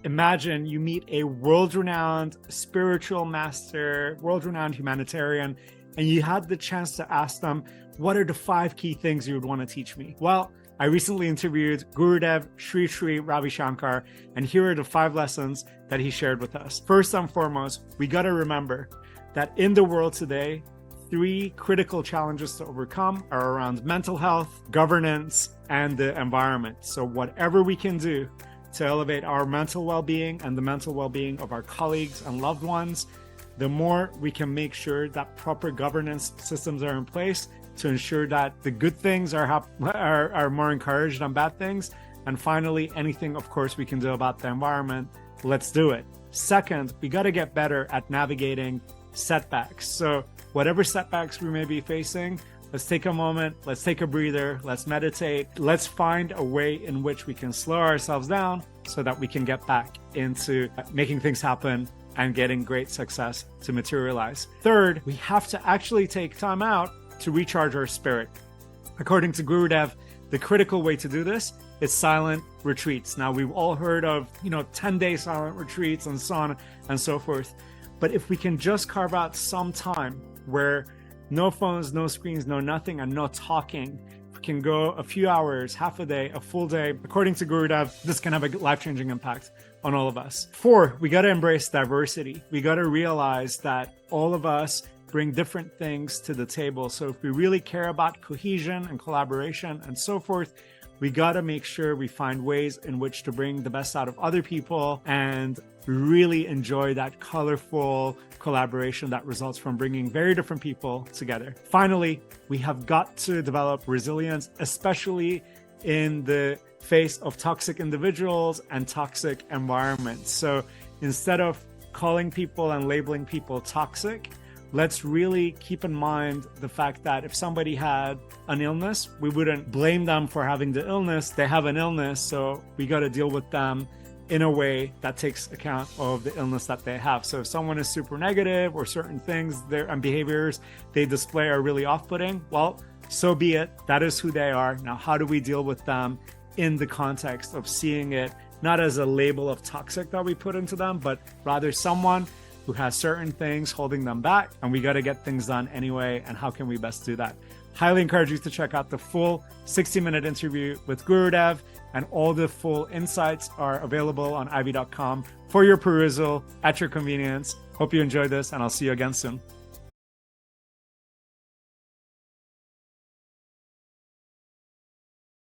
Imagine you meet a world-renowned spiritual master, world-renowned humanitarian, and you had the chance to ask them, what are the 5 key things you would want to teach me? Well, I recently interviewed Gurudev Sri Ravi Shankar, and here are the 5 lessons that he shared with us. First and foremost, we got to remember that in the world today, 3 critical challenges to overcome are around mental health, governance, and the environment. So whatever we can do to elevate our mental well-being and the mental well-being of our colleagues and loved ones, the more we can make sure that proper governance systems are in place to ensure that the good things are more encouraged than bad things. And finally, anything, of course, we can do about the environment, let's do it. Second, we got to get better at navigating setbacks. So whatever setbacks we may be facing, let's take a moment, let's take a breather, let's meditate, let's find a way in which we can slow ourselves down so that we can get back into making things happen and getting great success to materialize. Third, we have to actually take time out to recharge our spirit. According to Gurudev, the critical way to do this is silent retreats. Now, we've all heard of, 10-day silent retreats and so on and so forth. But if we can just carve out some time where no phones, no screens, no nothing, and no talking, we can go a few hours, half a day, a full day. According to Gurudev, this can have a life-changing impact on all of us. 4, we got to embrace diversity. We got to realize that all of us bring different things to the table. So if we really care about cohesion and collaboration and so forth, we got to make sure we find ways in which to bring the best out of other people and really enjoy that colorful collaboration that results from bringing very different people together. Finally, we have got to develop resilience, especially in the face of toxic individuals and toxic environments. So instead of calling people and labeling people toxic, let's really keep in mind the fact that if somebody had an illness, we wouldn't blame them for having the illness. They have an illness, so we got to deal with them in a way that takes account of the illness that they have. So if someone is super negative or certain things and behaviors they display are really off-putting, well, so be it. That is who they are. Now, how do we deal with them in the context of seeing it not as a label of toxic that we put into them, but rather someone who has certain things holding them back, and we got to get things done anyway, and how can we best do that? Highly encourage you to check out the full 60-minute interview with Gurudev, and all the full insights are available on ivy.com for your perusal at your convenience. Hope you enjoyed this, and I'll see you again soon.